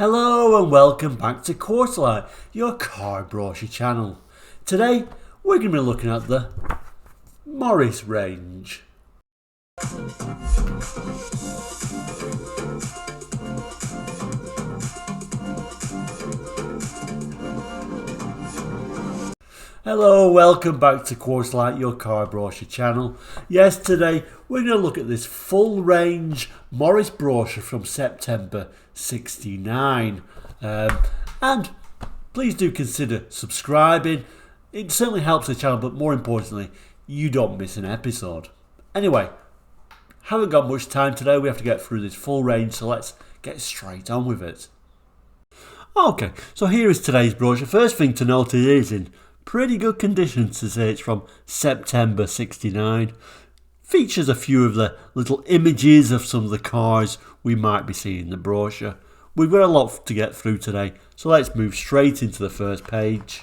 Hello and welcome back to Quarterlight, your car brochure channel. Today we're going to be looking at the Morris range. Hello, welcome back to Quarterlight, your car brochure channel. Yes, today we're going to look at this full range Morris brochure from September 69. And please do consider subscribing. It certainly helps the channel, but more importantly, you don't miss an episode. Anyway, haven't got much time today. We have to get through this full range, so let's get straight on with it. Okay, so here is today's brochure. First thing to note, it is in pretty good condition to say it's from September 69. Features a few of the little images of some of the cars we might be seeing in the brochure. We've got a lot to get through today, so let's move straight into the first page.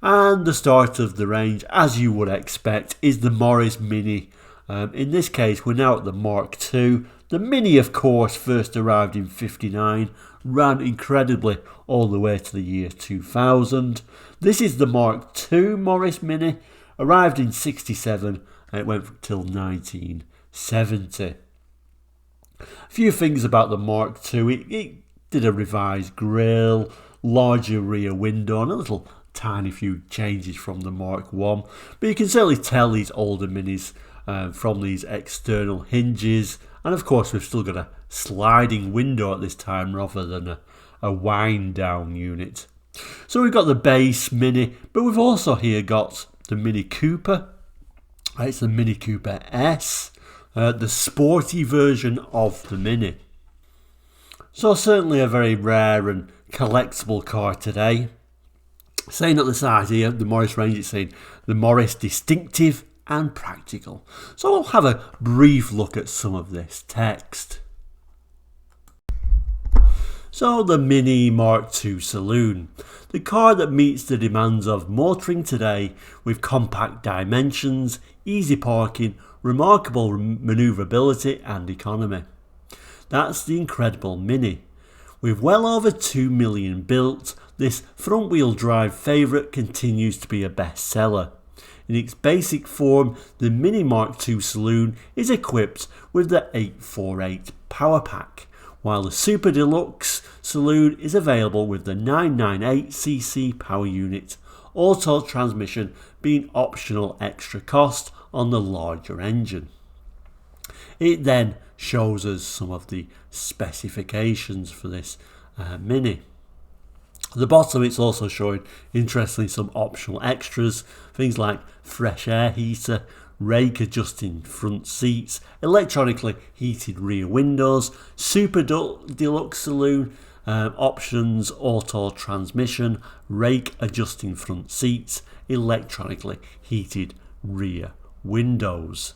And the start of the range, as you would expect, is the Morris Mini. In this case, we're now at the Mark II. The Mini, of course, first arrived in 59, ran incredibly all the way to the year 2000. This is the Mark II Morris Mini, arrived in 67 and it went till 1970. A few things about the Mark II. It did a revised grille, larger rear window and a little tiny few changes from the Mark I. But you can certainly tell these older Minis from these external hinges. And of course we've still got a sliding window at this time rather than a wind down unit. So we've got the base Mini, but we've also here got the Mini Cooper. It's the Mini Cooper S, the sporty version of the Mini. So certainly a very rare and collectible car today. Saying at the side here, the Morris range, it's saying the Morris distinctive and practical. So I'll have a brief look at some of this text. So the Mini Mark II Saloon, the car that meets the demands of motoring today with compact dimensions, easy parking, remarkable manoeuvrability and economy. That's the incredible Mini. With well over 2 million built, this front wheel drive favourite continues to be a bestseller. In its basic form, the Mini Mark II Saloon is equipped with the 848 Power Pack, while the Super Deluxe Saloon is available with the 998cc power unit, auto transmission being optional extra cost on the larger engine. It then shows us some of the specifications for this Mini. At the bottom it's also showing, interestingly, some optional extras, things like fresh air heater, rake adjusting front seats, electronically heated rear windows, Super Deluxe Saloon options, auto transmission, rake adjusting front seats, electronically heated rear windows.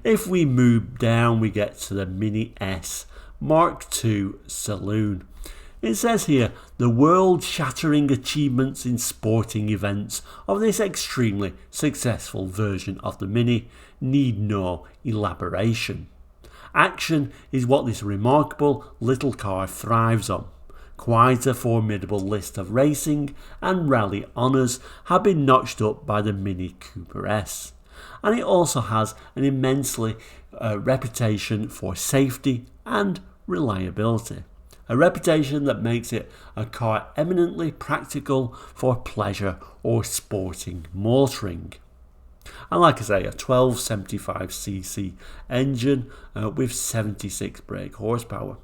If we move down, we get to the Mini S Mark II Saloon. It says here, the world-shattering achievements in sporting events of this extremely successful version of the Mini need no elaboration. Action is what this remarkable little car thrives on. Quite a formidable list of racing and rally honours have been notched up by the Mini Cooper S. And it also has an immensely reputation for safety and reliability. A reputation that makes it a car eminently practical for pleasure or sporting motoring. And like I say, a 1275cc engine with 76 brake horsepower.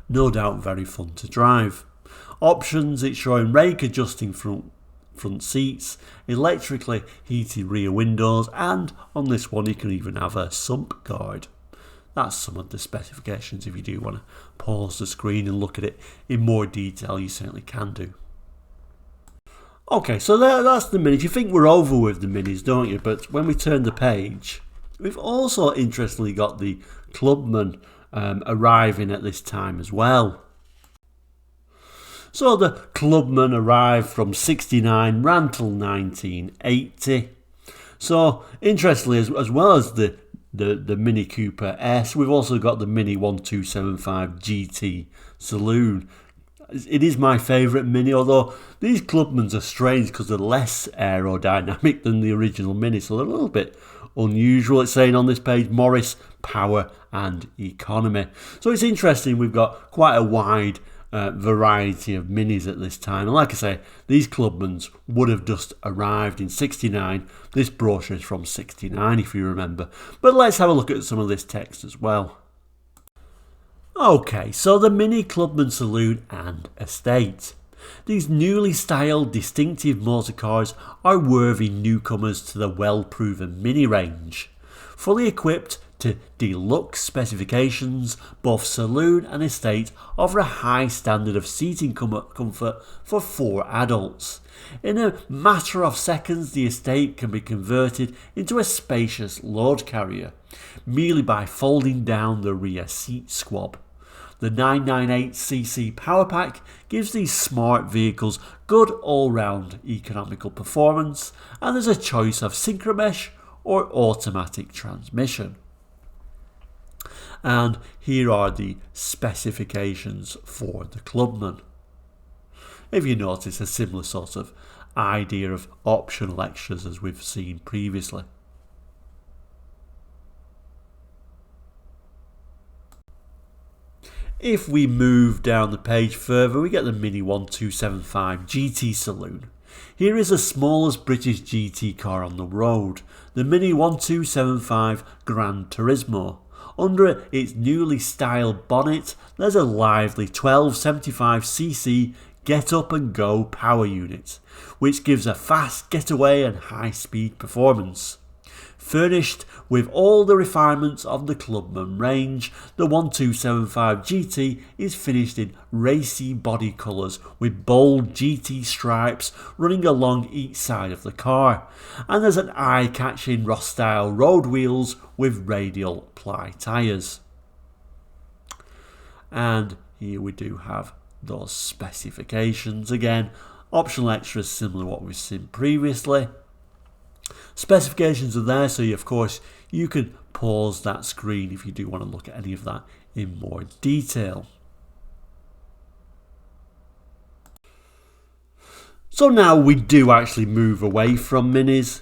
No doubt very fun to drive. Options, it's showing rake adjusting front seats, electrically heated rear windows, and on this one you can even have a sump guard. That's some of the specifications. If you do want to pause the screen and look at it in more detail, you certainly can do. Okay, so that's the Mini. You think we're over with the Minis, don't you? But when we turn the page, we've also interestingly got the Clubman arriving at this time as well. So the Clubman arrived from 69, ran till 1980. So interestingly, as well as the the Mini Cooper S. We've also got the Mini 1275 GT Saloon. It is my favourite Mini, although these Clubmans are strange because they're less aerodynamic than the original Mini, so they're a little bit unusual. It's saying on this page, Morris, power and economy. So it's interesting, we've got quite a wide variety of Minis at this time. And like I say, these Clubmans would have just arrived in 69. This brochure is from 69 if you remember. But let's have a look at some of this text as well. Okay, so the Mini Clubman Saloon and Estate. These newly styled distinctive motor cars are worthy newcomers to the well-proven Mini range. Fully equipped to deluxe specifications, both Saloon and Estate offer a high standard of seating comfort for 4 adults. In a matter of seconds, the Estate can be converted into a spacious load carrier, merely by folding down the rear seat squab. The 998cc power pack gives these smart vehicles good all-round economical performance, and there's a choice of synchromesh or automatic transmission. And here are the specifications for the Clubman. If you notice, a similar sort of idea of optional extras as we've seen previously. If we move down the page further, we get the Mini 1275 GT Saloon. Here is the smallest British GT car on the road, the Mini 1275 Gran Turismo. Under its newly styled bonnet, there's a lively 1275cc get up and go power unit, which gives a fast getaway and high speed performance. Furnished with all the refinements of the Clubman range, the 1275 GT is finished in racy body colours with bold GT stripes running along each side of the car, and there's an eye-catching Ross-style road wheels with radial ply tyres. And here we do have those specifications again. Optional extras similar to what we've seen previously. Specifications are there, so of course you can pause that screen if you do want to look at any of that in more detail. So now we do actually move away from Minis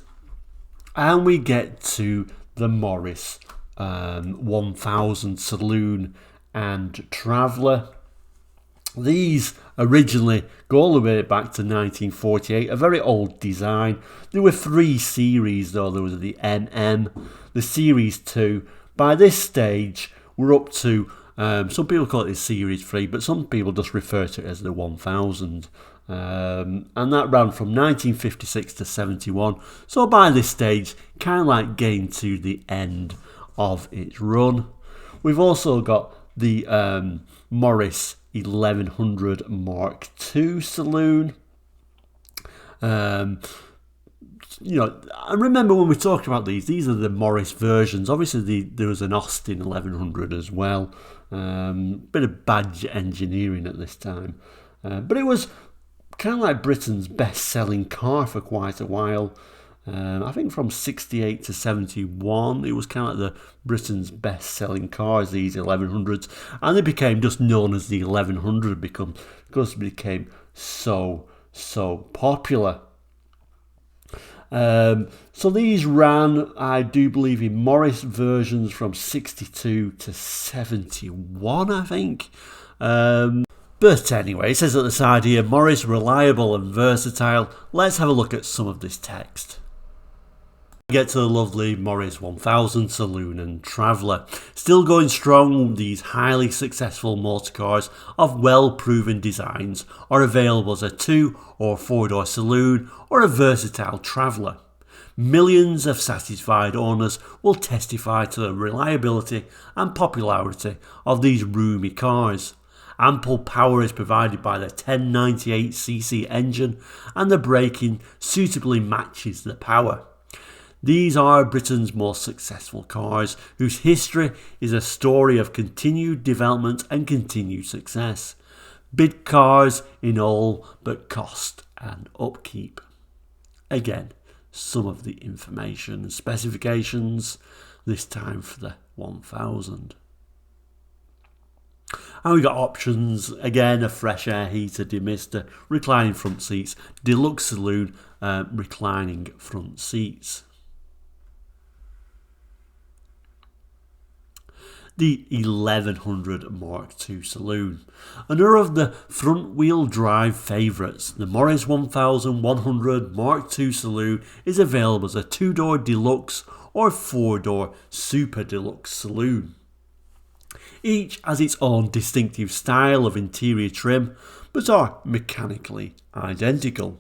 and we get to the Morris 1000 Saloon and Traveller. These originally go all the way back to 1948, a very old design. There were 3 series though. There was the NM, the Series 2. By this stage we're up to, some people call it the Series 3, but some people just refer to it as the 1000. And that ran from 1956 to 71. So by this stage, kind of like getting to the end of its run. We've also got the Morris 1100 Mark II Saloon. You know, I remember when we talked about these are the Morris versions. Obviously, there was an Austin 1100 as well. Bit of badge engineering at this time, but it was kind of like Britain's best-selling car for quite a while. I think from 68 to 71, it was kind of like the Britain's best-selling cars, these 1100s, and they became just known as the 1100 because it became so popular. So these ran, I do believe, in Morris versions from 62 to 71, I think. But anyway, it says at the side here, Morris reliable and versatile. Let's have a look at some of this text. Get to the lovely Morris 1000 Saloon and Traveller. Still going strong, these highly successful motor cars of well-proven designs are available as a 2 or 4-door saloon or a versatile Traveller. Millions of satisfied owners will testify to the reliability and popularity of these roomy cars. Ample power is provided by the 1098cc engine, and the braking suitably matches the power. These are Britain's most successful cars, whose history is a story of continued development and continued success. Bid cars in all but cost and upkeep. Again, some of the information and specifications. this time for the 1000. And we got options, again, a fresh air heater, demister, reclining front seats, deluxe saloon, reclining front seats. The 1100 Mark II Saloon. Another of the front wheel drive favourites, the Morris 1100 Mark II Saloon is available as a 2-door deluxe or 4-door super deluxe saloon. Each has its own distinctive style of interior trim, but are mechanically identical.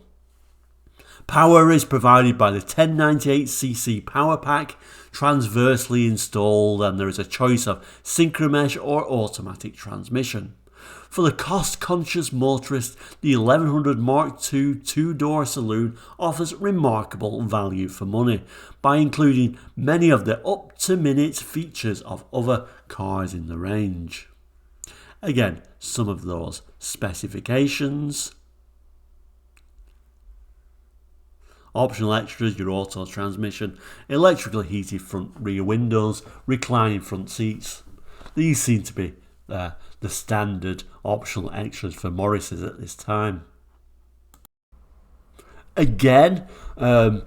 Power is provided by the 1098cc power pack, transversely installed, and there is a choice of synchromesh or automatic transmission. For the cost-conscious motorist, the 1100 Mark II 2-door saloon offers remarkable value for money by including many of the up-to-minute features of other cars in the range. Again, some of those specifications. Optional extras, your auto transmission, electrically heated front rear windows, reclining front seats. These seem to be the standard optional extras for Morris's at this time. Again, when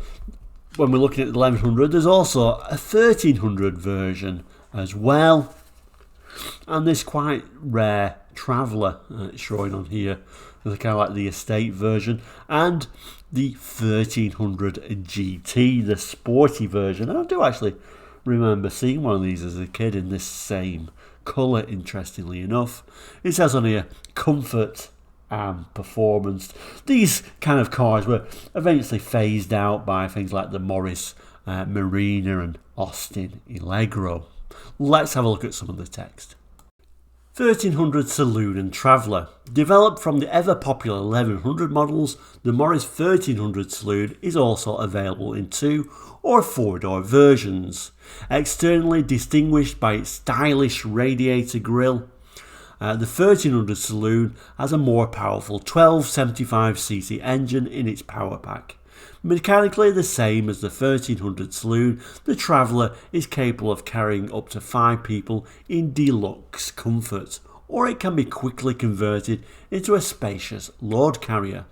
we're looking at the 1100, there's also a 1300 version as well. And this quite rare Traveller showing on here. There's kind of like the estate version. And the 1300 GT, the sporty version. I do actually remember seeing one of these as a kid in this same colour, interestingly enough. It says on here, comfort and performance. These kind of cars were eventually phased out by things like the Morris Marina and Austin Allegro. Let's have a look at some of the text. 1300 Saloon and Traveller. Developed from the ever-popular 1100 models, the Morris 1300 Saloon is also available in 2 or 4-door versions. Externally distinguished by its stylish radiator grille, the 1300 Saloon has a more powerful 1275cc engine in its power pack. Mechanically the same as the 1300 Saloon, the Traveller is capable of carrying up to 5 people in deluxe comfort, or it can be quickly converted into a spacious load carrier.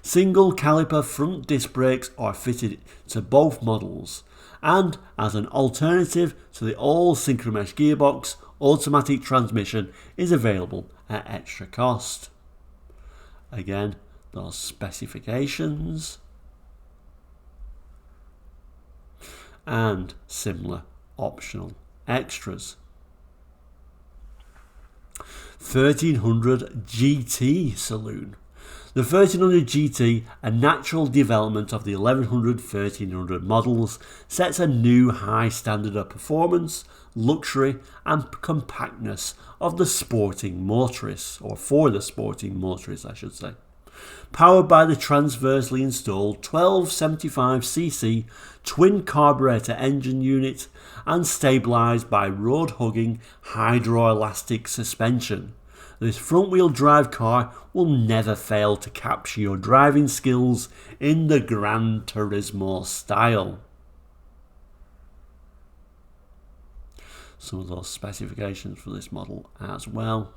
Single caliper front disc brakes are fitted to both models, and as an alternative to the all synchromesh gearbox, automatic transmission is available at extra cost. Again, those specifications and similar optional extras. 1300 GT Saloon. The 1300 GT, a natural development of the 1100 1300 models, sets a new high standard of performance, luxury and compactness of the sporting motorist, or for the sporting motorist I should say. Powered by the transversely installed 1275cc twin carburetor engine unit and stabilised by road-hugging hydroelastic suspension, this front-wheel drive car will never fail to capture your driving skills in the Gran Turismo style. Some of those specifications for this model as well.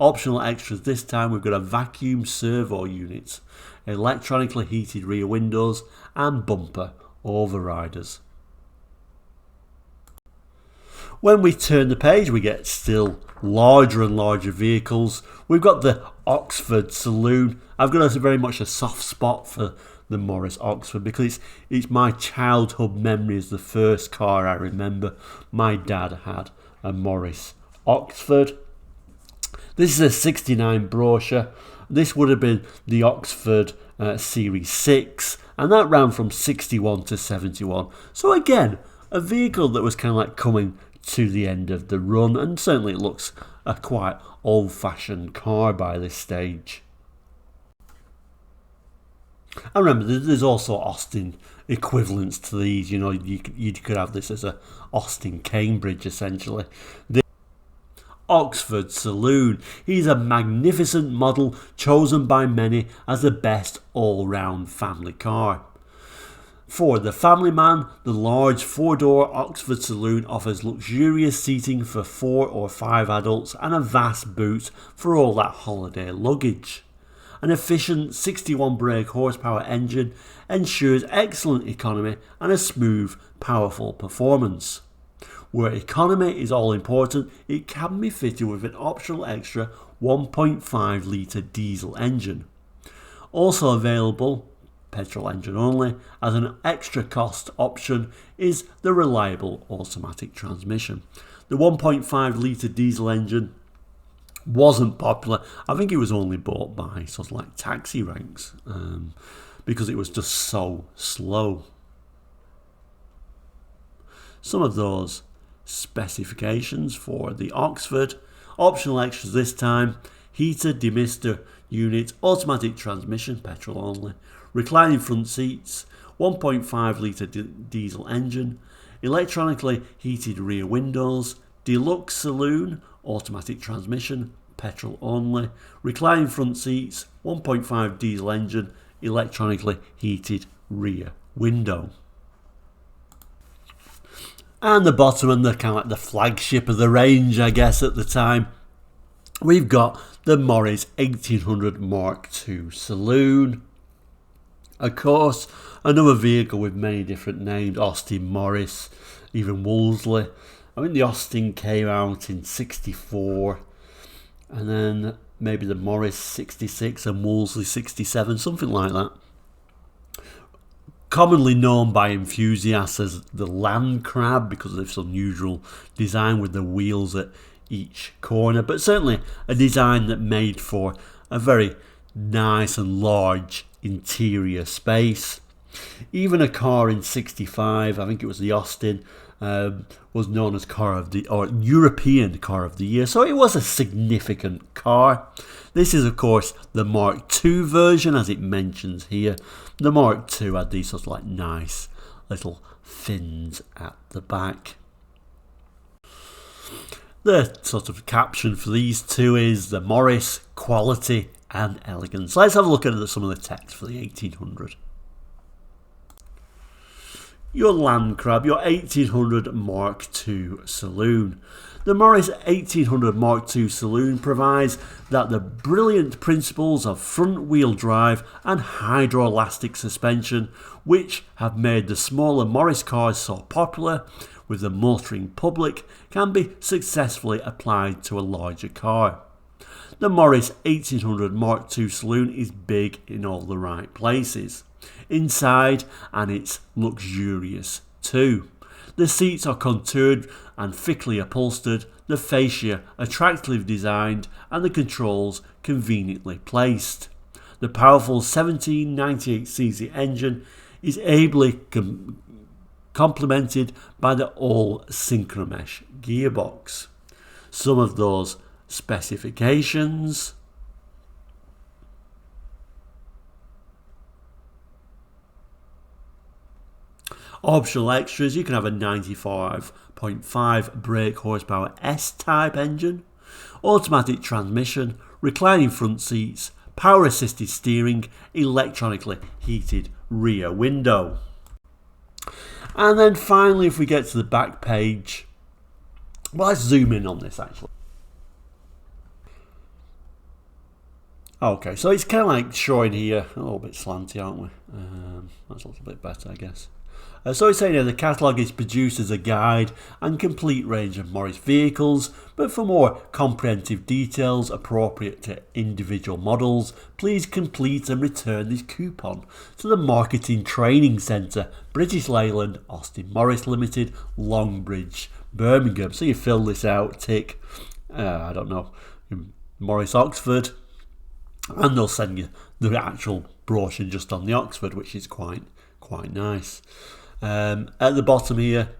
Optional extras this time, we've got a vacuum servo unit, electronically heated rear windows and bumper overriders. When we turn the page, we get still larger and larger vehicles. We've got the Oxford Saloon. I've got very much a soft spot for the Morris Oxford because it's my childhood memory as the first car I remember. My dad had a Morris Oxford. This is a 69 brochure. This would have been the Oxford Series 6, and that ran from 61 to 71. So again, a vehicle that was kind of like coming to the end of the run, and certainly it looks a quite old-fashioned car by this stage. And remember, there's also Austin equivalents to these. You know, you could have this as a Austin Cambridge essentially. Oxford Saloon. He's a magnificent model chosen by many as the best all-round family car. For the family man, the large 4-door Oxford Saloon offers luxurious seating for 4 or 5 adults and a vast boot for all that holiday luggage. An efficient 61 brake horsepower engine ensures excellent economy and a smooth, powerful performance. Where economy is all important, it can be fitted with an optional extra 1.5 litre diesel engine. Also available, petrol engine only, as an extra cost option is the reliable automatic transmission. The 1.5 litre diesel engine wasn't popular. I think it was only bought by sort of like taxi ranks because it was just so slow. Some of those specifications for the Oxford: optional extras this time: heater, demister unit, automatic transmission, petrol only, reclining front seats, 1.5 litre diesel engine, electronically heated rear windows, deluxe saloon, automatic transmission, petrol only, reclining front seats, 1.5 diesel engine, electronically heated rear window. And the bottom, and the kind of like the flagship of the range, I guess, at the time, we've got the Morris 1800 Mark II Saloon. Of course, another vehicle with many different names: Austin, Morris, even Wolseley. I mean, the Austin came out in 64, and then maybe the Morris 66 and Wolseley 67, something like that. Commonly known by enthusiasts as the land crab because of its unusual design with the wheels at each corner, but certainly a design that made for a very nice and large interior space. Even a car in 65, I think it was the Austin, was known as car of the, or European car of the year, so it was a significant car. This is of course the Mark II version, as it mentions here. The Mark II had these sort of like nice little fins at the back. The sort of caption for these two is the Morris, quality and elegance. Let's have a look at some of the text for the 1800. Your land crab, your 1800 Mark II Saloon. The Morris 1800 Mark II Saloon provides that the brilliant principles of front-wheel drive and hydroelastic suspension, which have made the smaller Morris cars so popular with the motoring public, can be successfully applied to a larger car. The Morris 1800 Mark II Saloon is big in all the right places. Inside, and it's luxurious too. The seats are contoured and thickly upholstered, the fascia attractively designed, and the controls conveniently placed. The powerful 1798cc engine is ably complemented by the all-synchromesh gearbox. Some of those specifications: optional extras: you can have a 95.5 brake horsepower S-type engine, automatic transmission, reclining front seats, power assisted steering, electronically heated rear window. And then finally, if we get to the back page, well, let's zoom in on this actually. Okay, so it's kind of like showing here, a little bit slanty, aren't we? That's a little bit better, I guess. So it's saying here the catalogue is produced as a guide and complete range of Morris vehicles, but for more comprehensive details appropriate to individual models, please complete and return this coupon to the Marketing Training Centre, British Leyland, Austin Morris Limited, Longbridge, Birmingham. So you fill this out, tick, I don't know, Morris Oxford, and they'll send you the actual brochure just on the Oxford, which is quite nice. At the bottom here,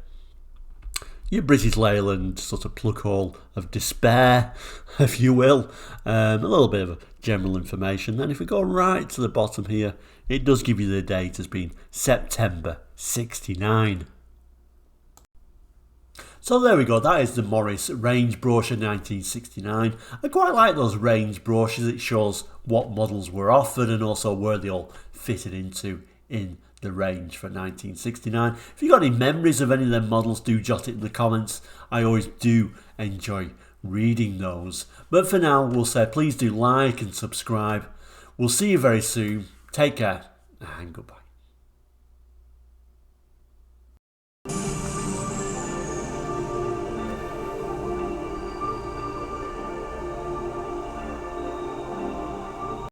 your British Leyland sort of plug hole of despair, if you will. A little bit of general information. Then if we go right to the bottom here, it does give you the date as being September 69. So there we go, that is the Morris range brochure 1969. I quite like those range brochures. It shows what models were offered and also where they all fitted into in the range for 1969. If you've got any memories of any of them models, do jot it in the comments. I always do enjoy reading those. But for now, we'll say please do like and subscribe. We'll see you very soon. Take care and goodbye.